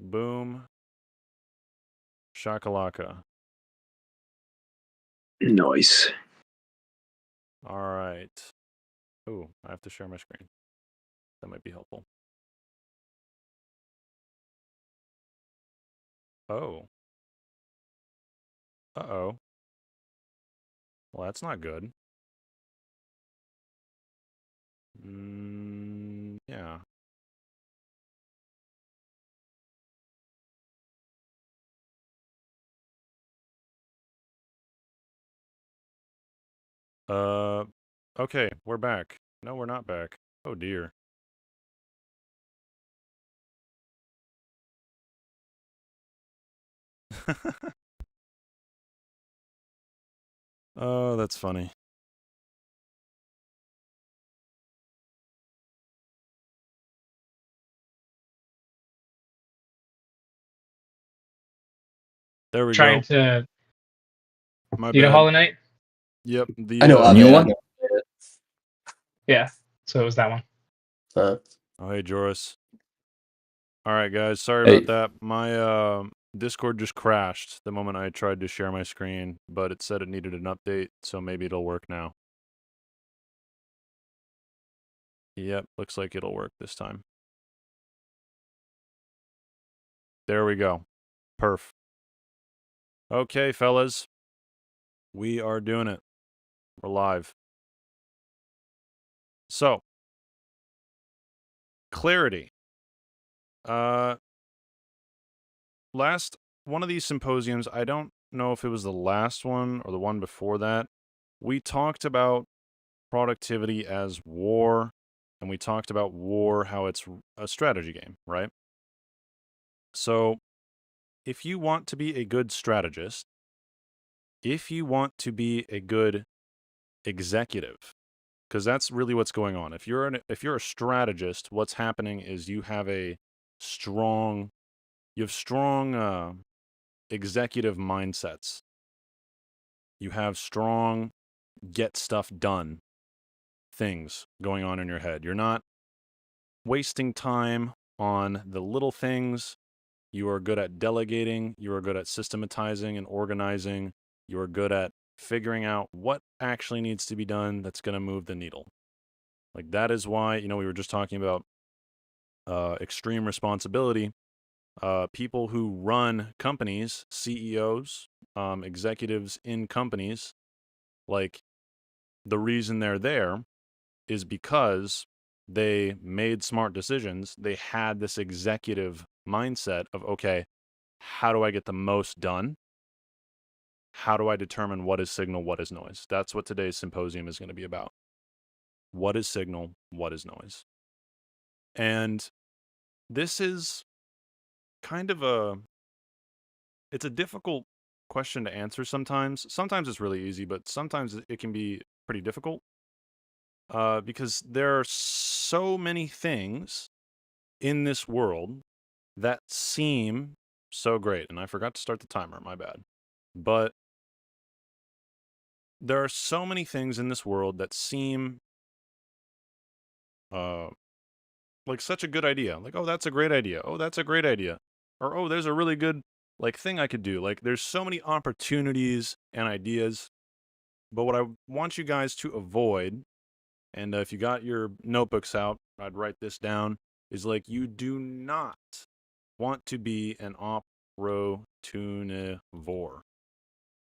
Boom. Shakalaka. Nice. All right. Ooh, I have to share my screen. That might be helpful. Oh. Uh-oh. Well, that's not good. Yeah. Okay, we're back. No, we're not back. Oh, dear. Oh, that's funny. There we Trying go. to, My you know, bad. Hollow Knight? Yep. I know New one? Yeah. So it was that one. Oh, hey, Joris. All right, guys. Sorry Hey. about that. My Discord just crashed the moment I tried to share my screen, but it said it needed an update, so maybe it'll work now. Yep, looks like it'll work this time. There we go. Perf. Okay, fellas. We are doing it. We're live. So, clarity. Last one of these symposiums, I don't know if it was the last one or the one before that, we talked about productivity as war, and we talked about war, how it's a strategy game, right? So, if you want to be a good strategist, if you want to be a good executive, because that's really what's going on. If you're a strategist, what's happening is you have strong executive mindsets. You have strong get stuff done things going on in your head. You're not wasting time on the little things. You are good at delegating. You are good at systematizing and organizing. You are good at figuring out what actually needs to be done that's going to move the needle. Like, that is why, we were just talking about extreme responsibility. People who run companies, CEOs, executives in companies, like, the reason they're there is because they made smart decisions. They had this executive mindset of, okay, how do I get the most done? How do I determine what is signal, what is noise? That's what today's symposium is going to be about. What is signal? What is noise? And this is kind of it's a difficult question to answer sometimes. Sometimes it's really easy, but sometimes it can be pretty difficult. Because there are so many things in this world that seem so great. And I forgot to start the timer, my bad. But there are so many things in this world that seem like such a good idea. Like, oh, that's a great idea. Oh, that's a great idea. Or, oh, there's a really good thing I could do. Like, there's so many opportunities and ideas. But what I want you guys to avoid, and if you got your notebooks out, I'd write this down, is like, you do not want to be an opportunivore.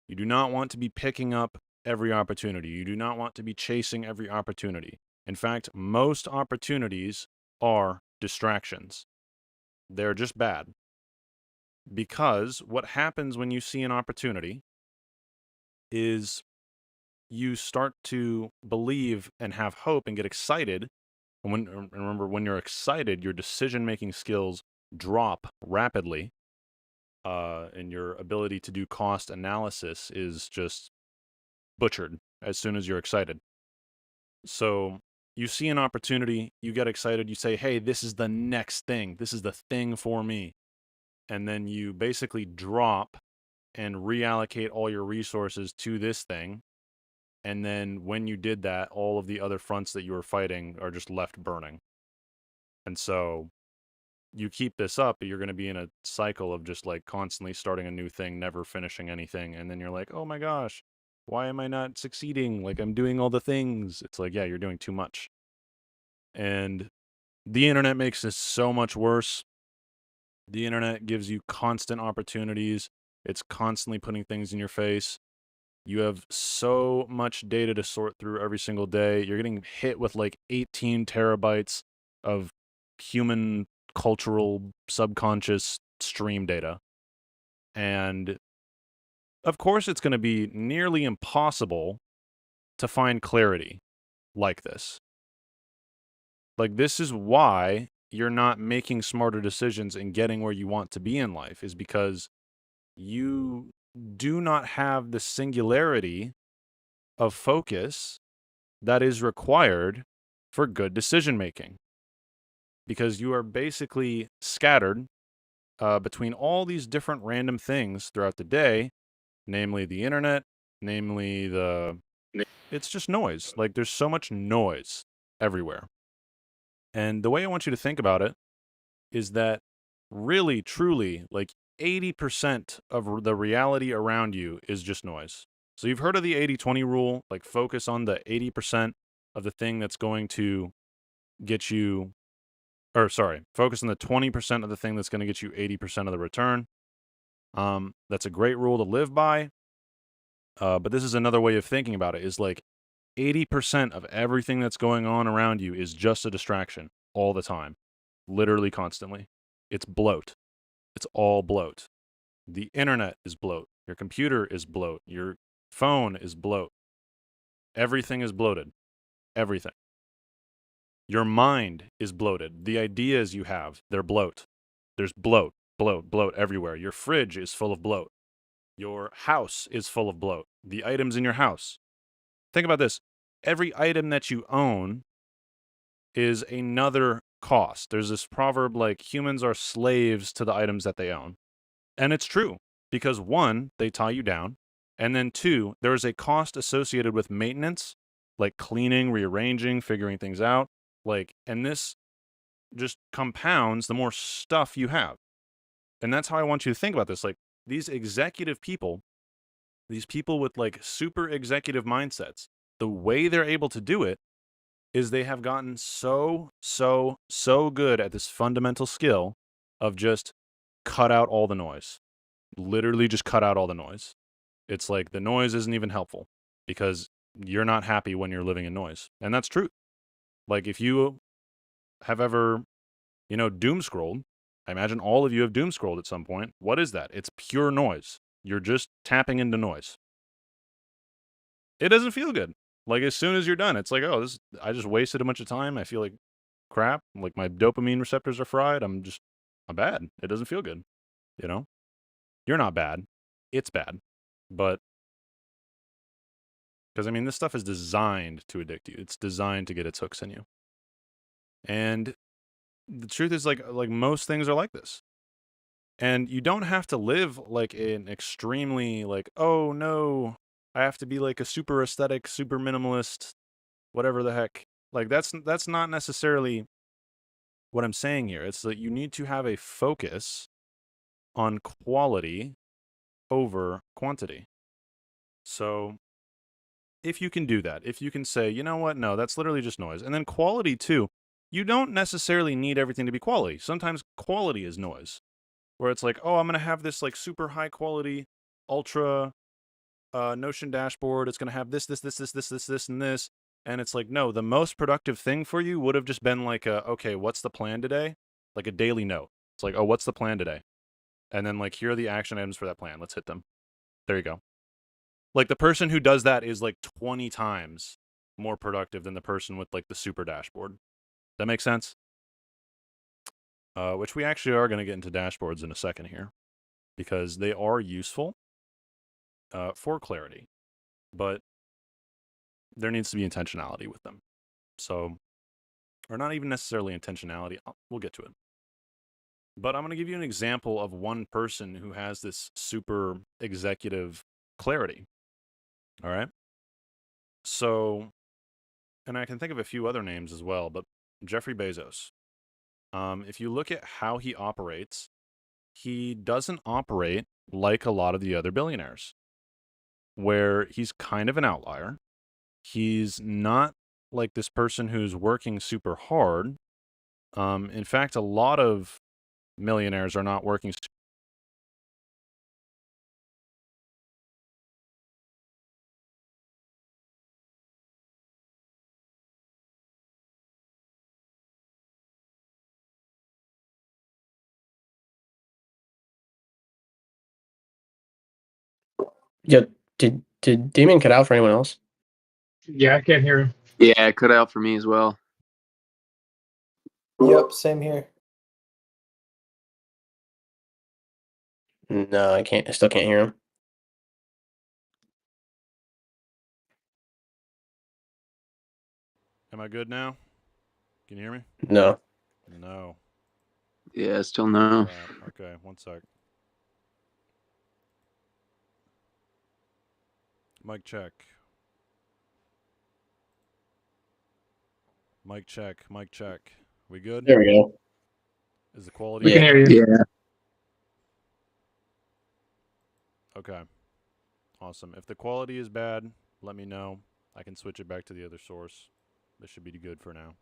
You do not want to be picking up every opportunity. You do not want to be chasing every opportunity. In fact, most opportunities are distractions. They're just bad. Because what happens when you see an opportunity is you start to believe and have hope and get excited. And remember, when you're excited, your decision-making skills drop rapidly, and your ability to do cost analysis is just butchered as soon as you're excited. So you see an opportunity, you get excited, you say, hey, this is the next thing. This is the thing for me. And then you basically drop and reallocate all your resources to this thing. And then when you did that, all of the other fronts that you were fighting are just left burning. And so you keep this up, you're going to be in a cycle of just like constantly starting a new thing, never finishing anything. And then you're like, oh my gosh, why am I not succeeding? Like, I'm doing all the things. It's like, yeah, you're doing too much. And the internet makes this so much worse. The internet gives you constant opportunities. It's constantly putting things in your face. You have so much data to sort through every single day. You're getting hit with like 18 terabytes of human cultural subconscious stream data. And of course, it's going to be nearly impossible to find clarity like this. Like, this is why you're not making smarter decisions and getting where you want to be in life, is because you do not have the singularity of focus that is required for good decision making, because you are basically scattered between all these different random things throughout the day, namely the internet, namely it's just noise. Like, there's so much noise everywhere. And the way I want you to think about it is that really, truly, like 80% of the reality around you is just noise. So you've heard of the 80-20 rule, like focus on the 80% of the thing that's going to get you, or sorry, focus on the 20% of the thing that's going to get you 80% of the return. That's a great rule to live by. But this is another way of thinking about it, is like 80% of everything that's going on around you is just a distraction all the time, literally constantly. It's bloat. It's all bloat. The internet is bloat. Your computer is bloat. Your phone is bloat. Everything is bloated. Everything. Your mind is bloated. The ideas you have, they're bloat. There's bloat, bloat, bloat everywhere. Your fridge is full of bloat. Your house is full of bloat. The items in your house. Think about this. Every item that you own is another cost. There's this proverb like humans are slaves to the items that they own. And it's true, because one, they tie you down. And then two, there is a cost associated with maintenance, like cleaning, rearranging, figuring things out. Like, and this just compounds the more stuff you have. And that's how I want you to think about this. Like, these executive people, these people with like super executive mindsets, the way they're able to do it is they have gotten so good at this fundamental skill of just cut out all the noise. Literally just cut out all the noise. It's like the noise isn't even helpful because you're not happy when you're living in noise. And that's true. Like, if you have ever, doom scrolled, I imagine all of you have doom scrolled at some point. What is that? It's pure noise. You're just tapping into noise. It doesn't feel good. Like, as soon as you're done, it's like, oh, I just wasted a bunch of time. I feel like crap. Like, my dopamine receptors are fried. I'm bad. It doesn't feel good. You're not bad. It's bad. But, because, I mean, this stuff is designed to addict you. It's designed to get its hooks in you. And the truth is, like most things are like this. And you don't have to live like an extremely, like, oh no, I have to be like a super aesthetic, super minimalist, whatever the heck. Like, that's not necessarily what I'm saying here. It's that you need to have a focus on quality over quantity. So if you can do that, if you can say, you know what, no, that's literally just noise. And then quality too, you don't necessarily need everything to be quality. Sometimes quality is noise, where it's like, oh, I'm going to have this like super high quality, ultra Notion dashboard. It's going to have this, and this. And it's like, no, the most productive thing for you would have just been like, okay, what's the plan today? Like a daily note. It's like, oh, what's the plan today? And then like, here are the action items for that plan. Let's hit them. There you go. Like, the person who does that is like 20 times more productive than the person with like the super dashboard. That makes sense? Which we actually are going to get into dashboards in a second here, because they are useful for clarity, but there needs to be intentionality with them. So, or not even necessarily intentionality. We'll get to it. But I'm going to give you an example of one person who has this super executive clarity. All right. So, and I can think of a few other names as well, but Jeffrey Bezos. If you look at how he operates, he doesn't operate like a lot of the other billionaires, where he's kind of an outlier. He's not like this person who's working super hard. In fact, a lot of millionaires are not working. Yeah, did Damien cut out for anyone else? Yeah, I can't hear him. Yeah, it cut out for me as well. Yep, same here. No, I can't. I still can't hear him. Am I good now? Can you hear me? No. No. Yeah, still no. Crap. Okay, one sec. Mic check. Mic check. Mic check. We good? There we go. Is the quality We can good? hear you. Yeah. Okay. Awesome. If the quality is bad, let me know. I can switch it back to the other source. This should be good for now.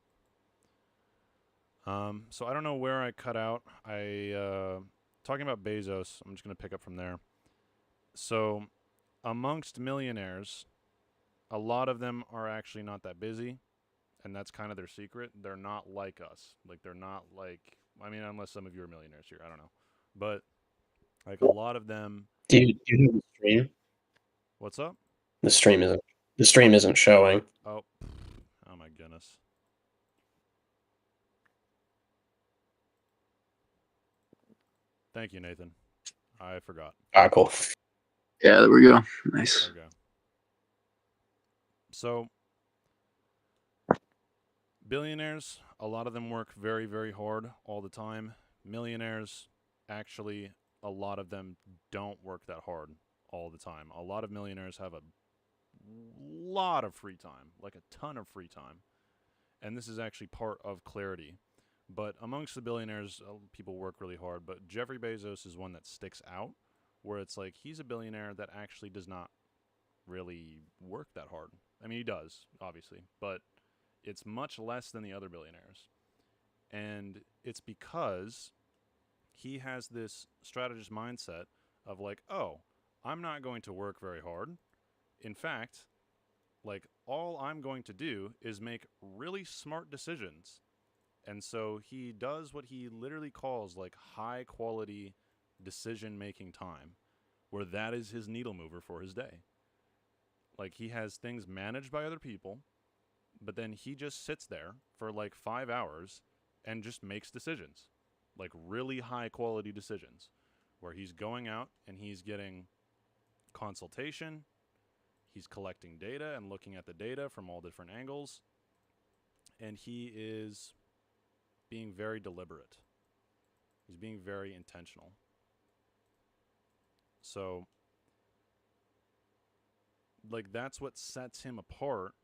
So I don't know where I cut out. Talking about Bezos, I'm just going to pick up from there. So amongst millionaires, a lot of them are actually not that busy, and that's kind of their secret. They're not like us. Like, they're not like, I mean, unless some of you are millionaires here, I don't know. But, like, a lot of them. Do you have the stream? What's up? The stream isn't showing. Oh my goodness. Thank you, Nathan. I forgot. Ah, cool. Yeah, there we go. Nice. Okay. So, billionaires, a lot of them work very, very hard all the time. Millionaires, actually, a lot of them don't work that hard all the time. A lot of millionaires have a lot of free time, like a ton of free time. And this is actually part of clarity. But amongst the billionaires, people work really hard. But Jeffrey Bezos is one that sticks out, where it's like he's a billionaire that actually does not really work that hard. I mean, he does, obviously, but it's much less than the other billionaires. And it's because he has this strategist mindset of like, oh, I'm not going to work very hard. In fact, like, all I'm going to do is make really smart decisions. And so he does what he literally calls like high quality decision making time, where that is his needle mover for his day. Like, he has things managed by other people, but then he just sits there for like 5 hours and just makes decisions, like really high quality decisions, where he's going out and he's getting consultation, he's collecting data and looking at the data from all different angles, and he is being very deliberate. He's being very intentional. So, like, that's what sets him apart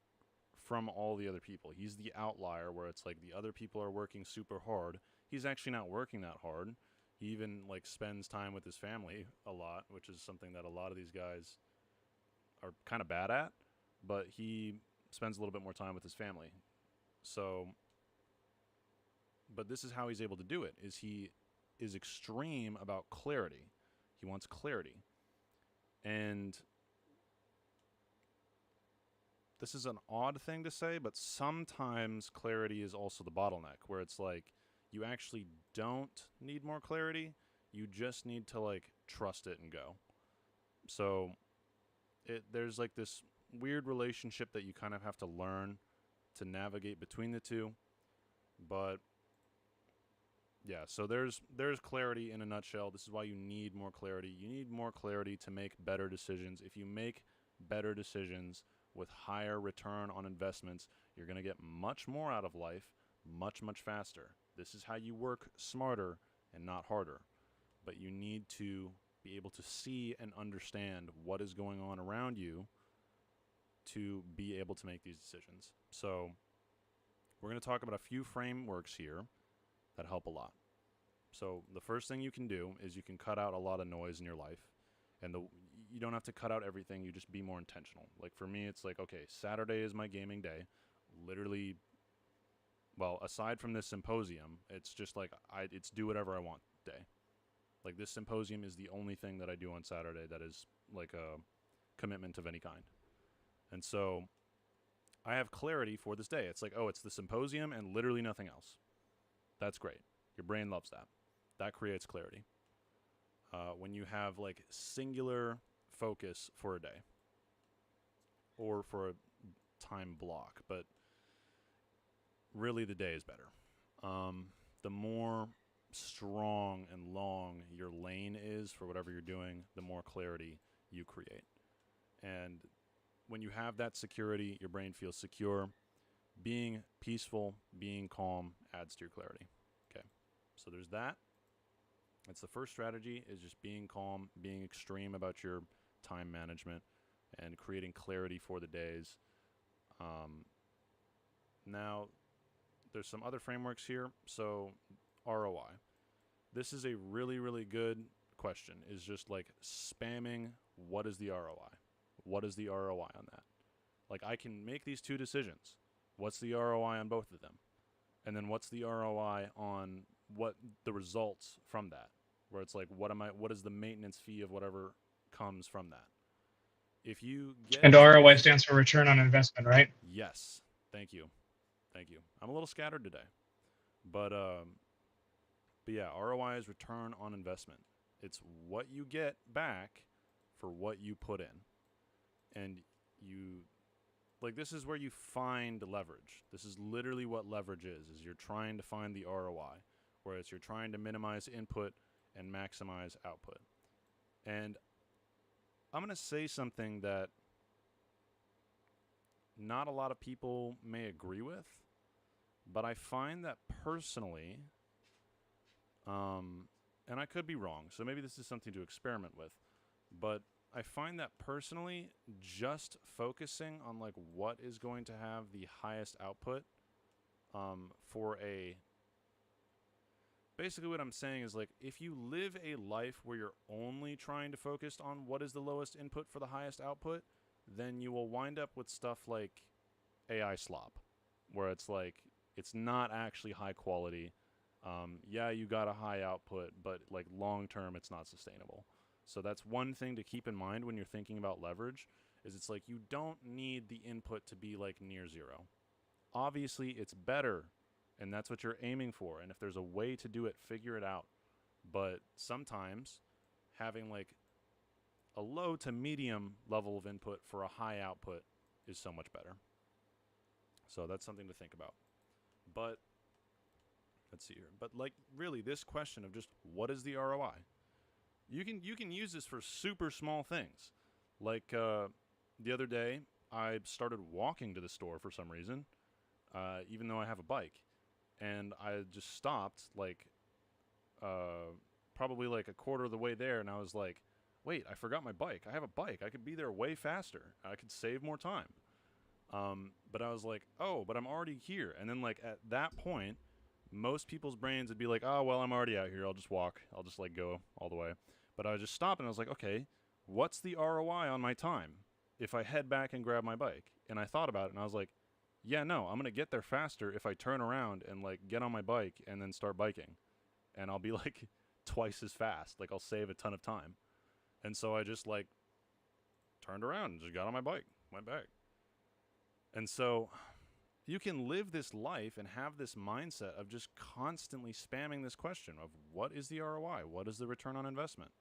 from all the other people. He's the outlier where it's like the other people are working super hard. He's actually not working that hard. He even like spends time with his family a lot, which is something that a lot of these guys are kind of bad at, but he spends a little bit more time with his family. So, but this is how he's able to do it, is he is extreme about clarity. He wants clarity. And this is an odd thing to say, but sometimes clarity is also the bottleneck, where it's like you actually don't need more clarity. You just need to like trust it and go. So there's like this weird relationship that you kind of have to learn to navigate between the two. But yeah, so there's clarity in a nutshell. This is why you need more clarity. You need more clarity to make better decisions. If you make better decisions with higher return on investments, you're going to get much more out of life much, much faster. This is how you work smarter and not harder. But you need to be able to see and understand what is going on around you to be able to make these decisions. So we're going to talk about a few frameworks here that help a lot. So the first thing you can do is you can cut out a lot of noise in your life. And you don't have to cut out everything. You just be more intentional. Like for me, it's like, okay, Saturday is my gaming day. Literally, well, aside from this symposium, it's just like it's do whatever I want day. Like this symposium is the only thing that I do on Saturday that is like a commitment of any kind. And so I have clarity for this day. It's like, oh, it's the symposium and literally nothing else. That's great. Your brain loves that. That creates clarity. When you have like singular focus for a day or for a time block, but really the day is better. The more strong and long your lane is for whatever you're doing, the more clarity you create. And when you have that security, your brain feels secure. Being peaceful, being calm adds to your clarity. Okay, so there's that. That's the first strategy, is just being calm, being extreme about your time management, and creating clarity for the days. Now, there's some other frameworks here. So ROI. This is a really, really good question, is just like spamming, what is the ROI? What is the ROI on that? Like I can make these two decisions. What's the ROI on both of them? And then what's the ROI on what the results from that? Where it's like, what is the maintenance fee of whatever comes from that? If you get And ROI stands for return on investment, right? Yes. Thank you. I'm a little scattered today. But yeah, ROI is return on investment. It's what you get back for what you put in. And this is where you find leverage. This is literally what leverage is you're trying to find the ROI, whereas you're trying to minimize input and maximize output. And I'm going to say something that not a lot of people may agree with, but I find that personally, and I could be wrong, so maybe this is something to experiment with, but I find that personally, just focusing on like what is going to have the highest output basically what I'm saying is like if you live a life where you're only trying to focus on what is the lowest input for the highest output, then you will wind up with stuff like AI slop, where it's like it's not actually high quality. Yeah, you got a high output, but like long term, it's not sustainable. So that's one thing to keep in mind when you're thinking about leverage, is it's like you don't need the input to be like near zero. Obviously, it's better, and that's what you're aiming for. And if there's a way to do it, figure it out. But sometimes having like a low to medium level of input for a high output is so much better. So that's something to think about. But let's see here. But like really, this question of just what is the ROI? You can use this for super small things. Like the other day, I started walking to the store for some reason, even though I have a bike, and I just stopped like probably like a quarter of the way there, and I was like, wait, I forgot my bike. I have a bike. I could be there way faster. I could save more time. But I was like, oh, but I'm already here. And then like at that point, most people's brains would be like, oh, well, I'm already out here. I'll just walk. I'll just like go all the way. But I just stopped and I was like, okay, what's the ROI on my time if I head back and grab my bike? And I thought about it and I was like, yeah, no, I'm going to get there faster if I turn around and like get on my bike and then start biking. And I'll be like twice as fast. Like I'll save a ton of time. And so I just like turned around and just got on my bike, went back. And so you can live this life and have this mindset of just constantly spamming this question of what is the ROI? What is the return on investment?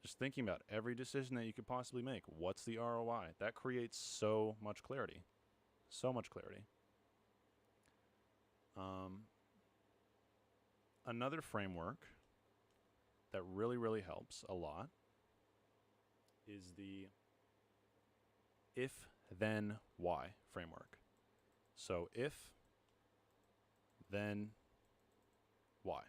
Just thinking about every decision that you could possibly make. What's the ROI? That creates so much clarity. So much clarity. Another framework that really, really helps a lot is the if, then, why framework. So if, then, why.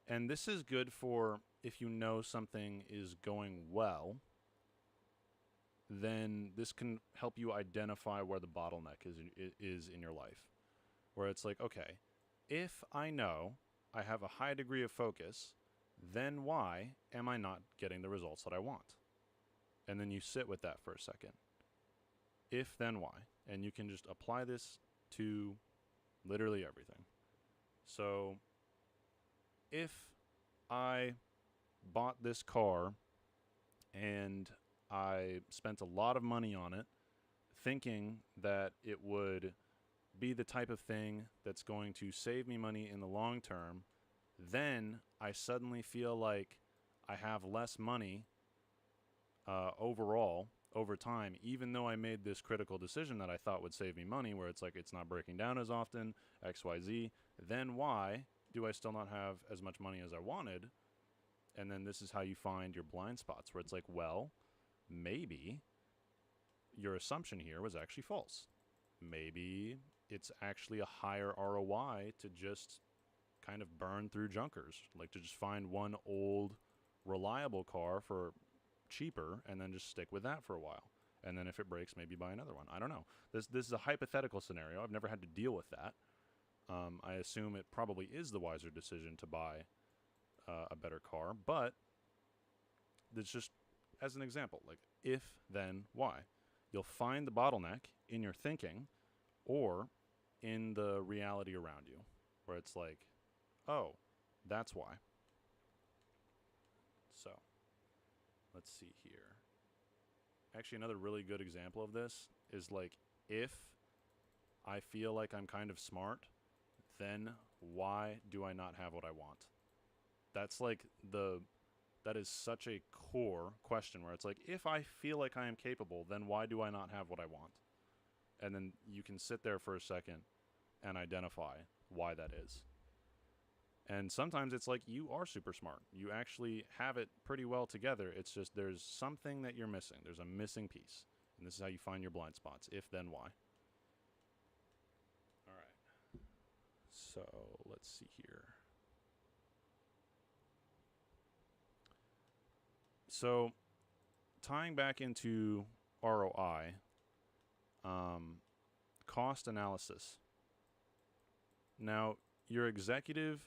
And this is good for if you know something is going well, then this can help you identify where the bottleneck is in your life. Where it's like, okay, If I know I have a high degree of focus, then why am I not getting the results that I want? And then you sit with that for a second. If, then why? And you can just apply this to literally everything. So, if I bought this car and I spent a lot of money on it, thinking that it would be the type of thing that's going to save me money in the long term, then I suddenly feel like I have less money overall over time, even though I made this critical decision that I thought would save me money, where it's like it's not breaking down as often, XYZ, then why do I still not have as much money as I wanted? And then this is how you find your blind spots, where it's like, well, maybe your assumption here was actually false. Maybe it's actually a higher ROI to just kind of burn through junkers, like to just find one old reliable car for cheaper and then just stick with that for a while. And then if it breaks, maybe buy another one. I don't know. This is a hypothetical scenario. I've never had to deal with that. I assume it probably is the wiser decision to buy a better car, but it's just as an example, like if, then, why? You'll find the bottleneck in your thinking or in the reality around you, where it's like, oh, that's why. So, let's see here. Actually, another really good example of this is like, if I feel like I'm kind of smart, then why do I not have what I want? That's like that is such a core question, where it's like, if I feel like I am capable, then why do I not have what I want? And then you can sit there for a second and identify why that is. And sometimes it's like you are super smart. You actually have it pretty well together. It's just there's something that you're missing. There's a missing piece. And this is how you find your blind spots. If, then, why? All right. So let's see here. So tying back into ROI, cost analysis. Now, your executive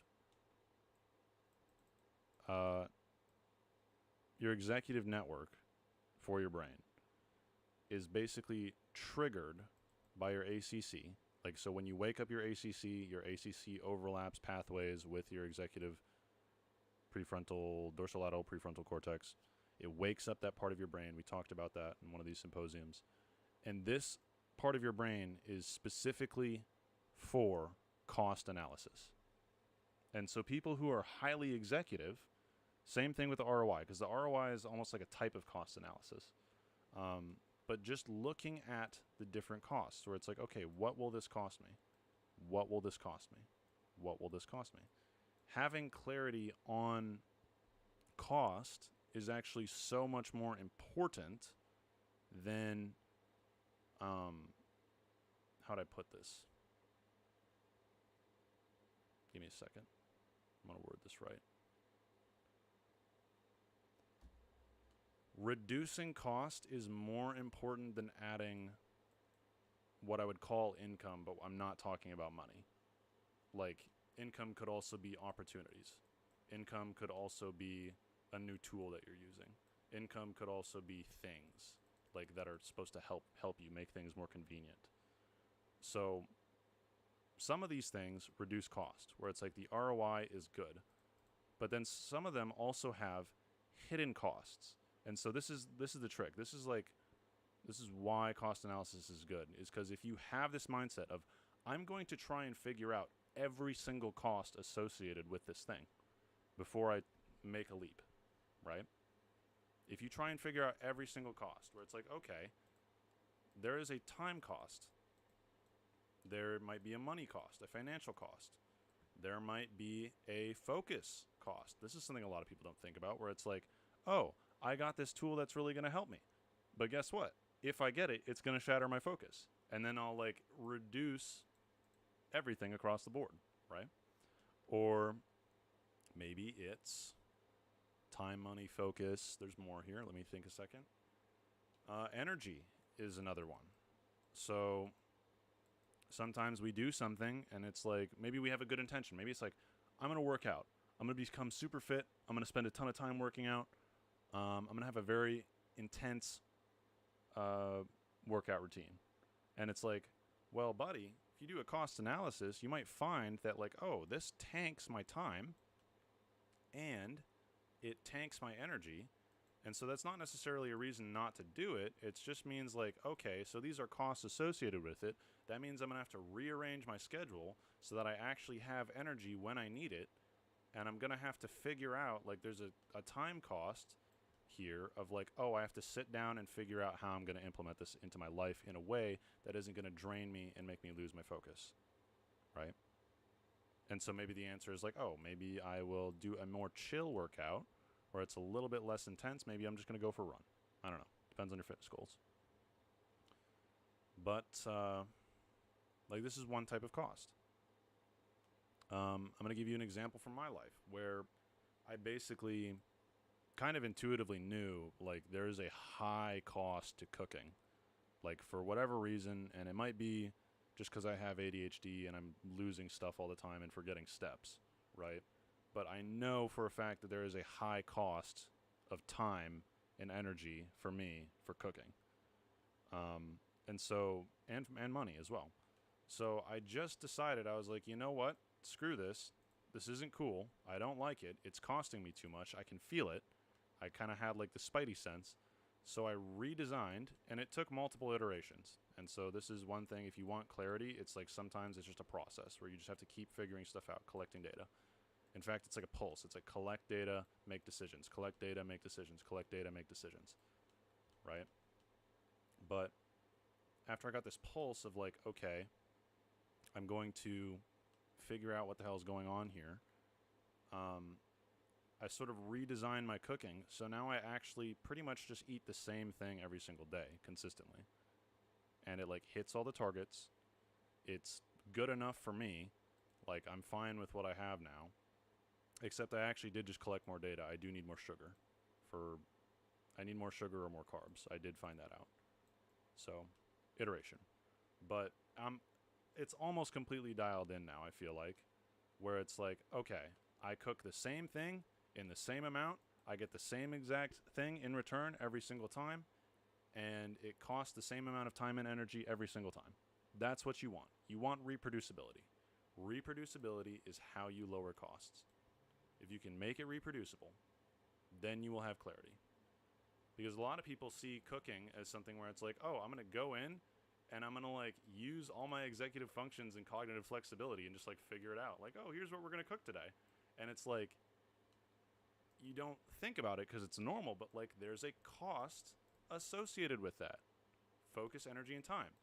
network for your brain is basically triggered by your ACC. Like, so when you wake up your ACC overlaps pathways with your executive dorsolateral prefrontal cortex. It wakes up that part of your brain. We talked about that in one of these symposiums. And this part of your brain is specifically for cost analysis. And so people who are highly executive, same thing with the ROI, because the ROI is almost like a type of cost analysis. But just looking at the different costs, where it's like, okay, what will this cost me? What will this cost me? What will this cost me? Having clarity on cost is actually so much more important than, how'd I put this? Give me a second. I'm going to word this right. Reducing cost is more important than adding what I would call income, but I'm not talking about money. Like, income could also be opportunities. Income could also be a new tool that you're using. Income could also be things like that are supposed to help you make things more convenient. So some of these things reduce cost, where it's like the ROI is good, but then some of them also have hidden costs. And so this is the trick. This is why cost analysis is good, is because if you have this mindset of, I'm going to try and figure out every single cost associated with this thing before I make a leap, right? If you try and figure out every single cost, where it's like, okay, there is a time cost. There might be a money cost, a financial cost. There might be a focus cost. This is something a lot of people don't think about, where it's like, oh, I got this tool that's really going to help me. But guess what? If I get it, it's going to shatter my focus. And then I'll like reduce everything across the board, right? Or maybe it's time, money, focus. There's more here. Let me think a second. Energy is another one. So sometimes we do something and it's like, maybe we have a good intention. Maybe it's like, I'm going to work out. I'm going to become super fit. I'm going to spend a ton of time working out. I'm going to have a very intense workout routine. And it's like, well, buddy, if you do a cost analysis, you might find that like, oh, this tanks my time and it tanks my energy. And so that's not necessarily a reason not to do it. It just means like, okay, so these are costs associated with it. That means I'm going to have to rearrange my schedule so that I actually have energy when I need it. And I'm going to have to figure out, like, there's a time cost here of like, oh, I have to sit down and figure out how I'm going to implement this into my life in a way that isn't going to drain me and make me lose my focus, right? And so maybe the answer is like, oh, maybe I will do a more chill workout where it's a little bit less intense. Maybe I'm just going to go for a run. I don't know. Depends on your fitness goals. But, like, this is one type of cost. I'm going to give you an example from my life where I basically kind of intuitively knew, like, there is a high cost to cooking. Like, for whatever reason, and it might be just because I have ADHD and I'm losing stuff all the time and forgetting steps, right? But I know for a fact that there is a high cost of time and energy for me for cooking. And so, and money as well. So I just decided, I was like, you know what? Screw this. This isn't cool. I don't like it. It's costing me too much. I can feel it. I kind of had like the spidey sense. So I redesigned, and it took multiple iterations. And so this is one thing, if you want clarity, it's like sometimes it's just a process where you just have to keep figuring stuff out, collecting data. In fact, it's like a pulse. It's like collect data, make decisions. Collect data, make decisions. Collect data, make decisions. Right? But after I got this pulse of like, okay, I'm going to figure out what the hell is going on here, I sort of redesigned my cooking. So now I actually pretty much just eat the same thing every single day consistently. And it like hits all the targets. It's good enough for me. Like, I'm fine with what I have now. Except I actually did just collect more data. I do need more sugar. I need more sugar or more carbs. I did find that out. So, iteration. But it's almost completely dialed in now, I feel like. Where it's like, okay, I cook the same thing in the same amount. I get the same exact thing in return every single time. And it costs the same amount of time and energy every single time. That's what you want. You want reproducibility. Reproducibility is how you lower costs. If you can make it reproducible, then you will have clarity. Because a lot of people see cooking as something where it's like, oh, I'm going to go in and I'm going to like use all my executive functions and cognitive flexibility and just like figure it out. Like, oh, here's what we're going to cook today. And it's like, you don't think about it because it's normal, but like there's a cost associated with that. Focus, energy, and time.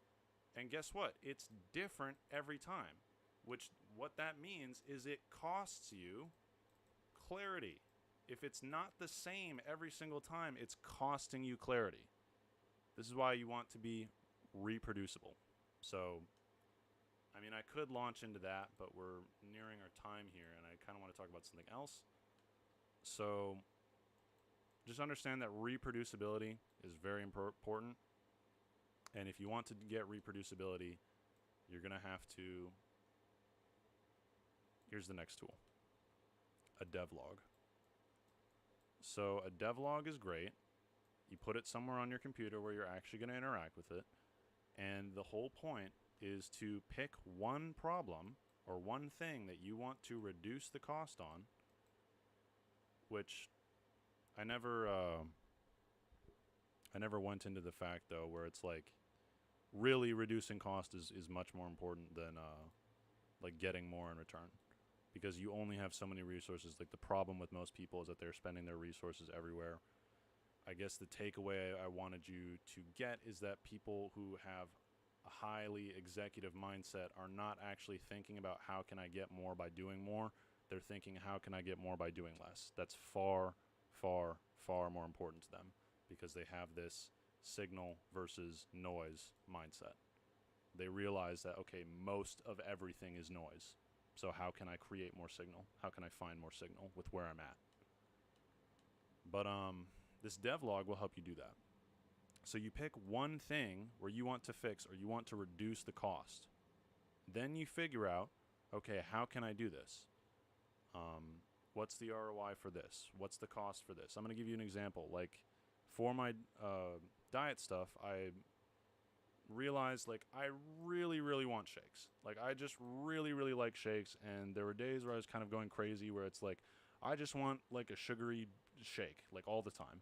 And guess what? It's different every time. Which, what that means is it costs you clarity. If it's not the same every single time, it's costing you clarity. This is why you want to be reproducible. So, I mean, I could launch into that, but we're nearing our time here, and I kind of want to talk about something else. So, just understand that reproducibility is very important. And if you want to get reproducibility, you're going to have to... Here's the next tool. A devlog. So a devlog is great. You put it somewhere on your computer where you're actually going to interact with it. And the whole point is to pick one problem or one thing that you want to reduce the cost on, which I never went into the fact, though, where it's like really reducing cost is much more important than like getting more in return. Because you only have so many resources. Like, the problem with most people is that they're spending their resources everywhere. I guess the takeaway I wanted you to get is that people who have a highly executive mindset are not actually thinking about how can I get more by doing more. They're thinking how can I get more by doing less. That's far, far, far more important to them because they have this signal versus noise mindset. They realize that, okay, most of everything is noise. So how can I create more signal? How can I find more signal with where I'm at? But this devlog will help you do that. So you pick one thing where you want to fix or you want to reduce the cost. Then you figure out, okay, how can I do this? What's the ROI for this? What's the cost for this? I'm going to give you an example. Like, for my diet stuff, I realized, like, I really, really want shakes. Like, I just really, really like shakes, and there were days where I was kind of going crazy where it's like, I just want, like, a sugary shake, like, all the time.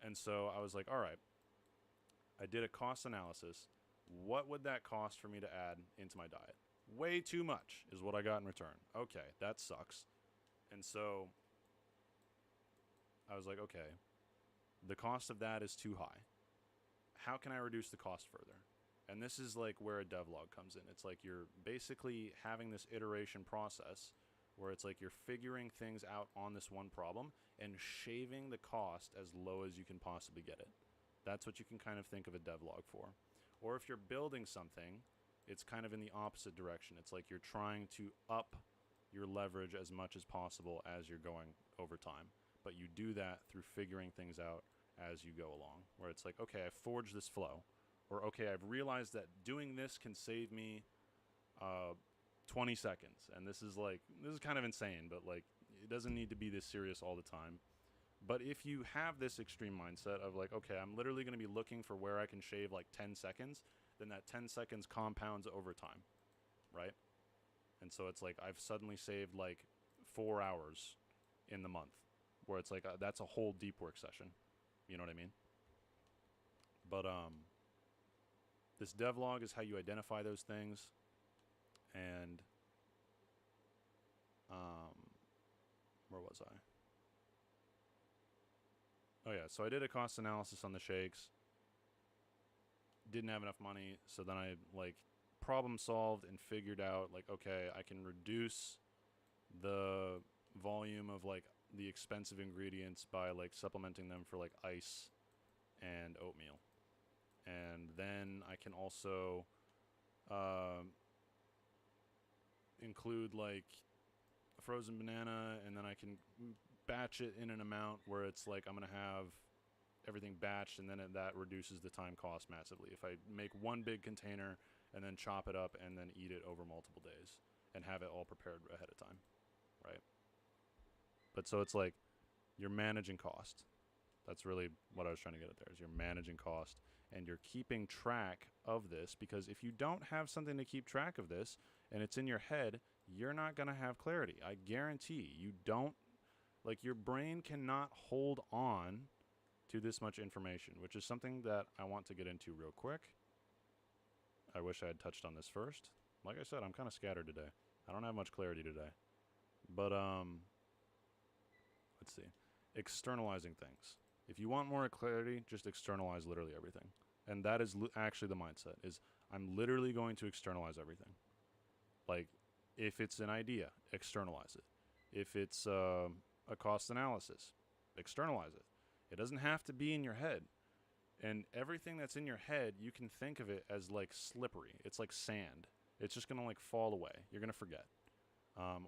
And so I was like, all right, I did a cost analysis. What would that cost for me to add into my diet? Way too much is what I got in return. Okay, that sucks. And so I was like, okay, the cost of that is too high. How can I reduce the cost further? And this is like where a devlog comes in. It's like you're basically having this iteration process where it's like you're figuring things out on this one problem and shaving the cost as low as you can possibly get it. That's what you can kind of think of a devlog for. Or if you're building something, it's kind of in the opposite direction. It's like you're trying to up your leverage as much as possible as you're going over time. But you do that through figuring things out as you go along, where it's like, okay, I forged this flow, or okay, I've realized that doing this can save me 20 seconds. And this is kind of insane, but like, it doesn't need to be this serious all the time. But if you have this extreme mindset of like, okay, I'm literally going to be looking for where I can shave like 10 seconds, then that 10 seconds compounds over time, right? And so it's like I've suddenly saved like 4 hours in the month, where it's like that's a whole deep work session. You know what I mean? But this devlog is how you identify those things. And where was I? Oh yeah, so I did a cost analysis on the shakes. Didn't have enough money, so then I like problem solved and figured out like, okay, I can reduce the volume of like the expensive ingredients by like supplementing them for like ice and oatmeal. And then I can also include like a frozen banana, and then I can batch it in an amount where it's like I'm going to have everything batched, and then that reduces the time cost massively. If I make one big container and then chop it up and then eat it over multiple days and have it all prepared ahead of time, right? But so it's like you're managing cost. That's really what I was trying to get at there, is you're managing cost and you're keeping track of this, because if you don't have something to keep track of this and it's in your head, you're not going to have clarity. I guarantee you don't, like, your brain cannot hold on to this much information, which is something that I want to get into real quick. I wish I had touched on this first. Like I said, I'm kind of scattered today. I don't have much clarity today. But let's see. Externalizing things. If you want more clarity, just externalize literally everything. And that is actually the mindset, is I'm literally going to externalize everything. Like, if it's an idea, externalize it. If it's a cost analysis, externalize it. It doesn't have to be in your head. And everything that's in your head, you can think of it as like slippery. It's like sand. It's just going to like fall away. You're going to forget.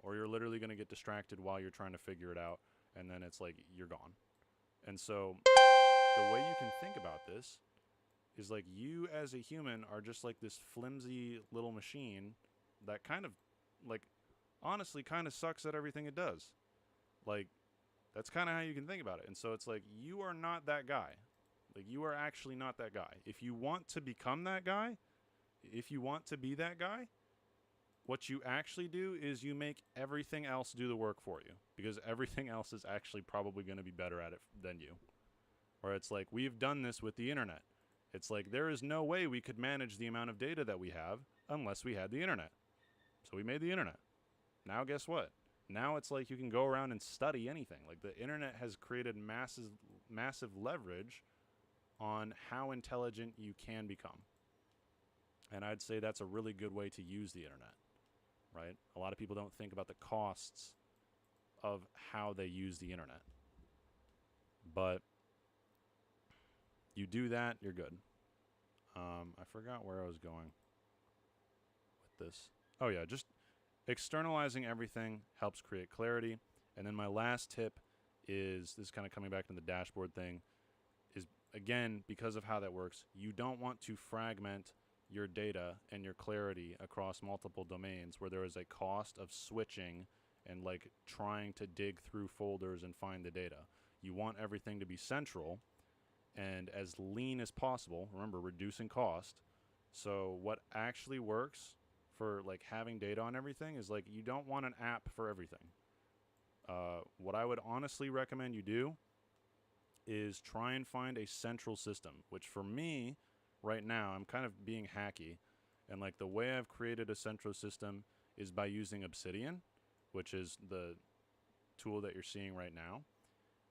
Or you're literally going to get distracted while you're trying to figure it out, and then it's like you're gone. And so the way you can think about this is like you as a human are just like this flimsy little machine that kind of, like, honestly kind of sucks at everything it does. Like, that's kind of how you can think about it. And so it's like you are not that guy. Like, you are actually not that guy. If you want to become that guy, if you want to be that guy, what you actually do is you make everything else do the work for you, because everything else is actually probably going to be better at it than you. Or it's like, we've done this with the internet. It's like there is no way we could manage the amount of data that we have unless we had the internet. So we made the internet. Now guess what? Now it's like you can go around and study anything. Like, the internet has created massive leverage on how intelligent you can become. And I'd say that's a really good way to use the internet, right? A lot of people don't think about the costs of how they use the internet. But you do that, you're good. I forgot where I was going with this. Oh yeah, just externalizing everything helps create clarity. And then my last tip is, this is kind of coming back to the dashboard thing, is, again, because of how that works, you don't want to fragment your data and your clarity across multiple domains where there is a cost of switching and like trying to dig through folders and find the data. You want everything to be central and as lean as possible. Remember, reducing cost. So what actually works for like having data on everything is like you don't want an app for everything. What I would honestly recommend you do is try and find a central system, which for me right now, I'm kind of being hacky. And like the way I've created a central system is by using Obsidian, which is the tool that you're seeing right now.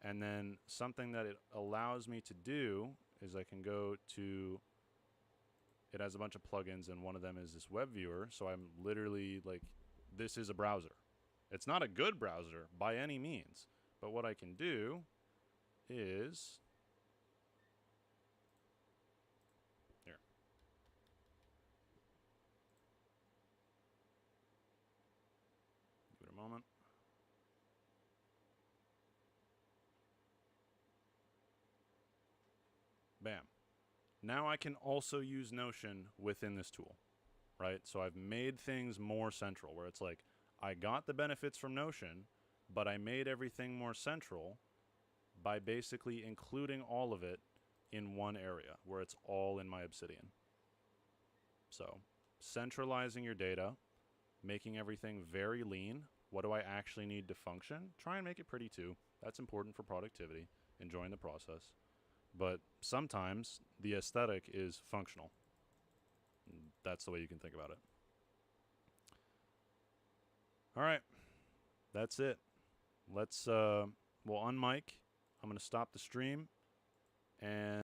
And then something that it allows me to do is I can go to, it has a bunch of plugins and one of them is this web viewer. So I'm literally like, this is a browser. It's not a good browser by any means, but what I can do is, here. Give it a moment. Bam. Now I can also use Notion within this tool, right? So I've made things more central where it's like, I got the benefits from Notion, but I made everything more central by basically including all of it in one area where it's all in my Obsidian. So centralizing your data, making everything very lean. What do I actually need to function? Try and make it pretty too. That's important for productivity, enjoying the process. But sometimes the aesthetic is functional. That's the way you can think about it. All right. That's it. Let's, we'll unmic. I'm going to stop the stream and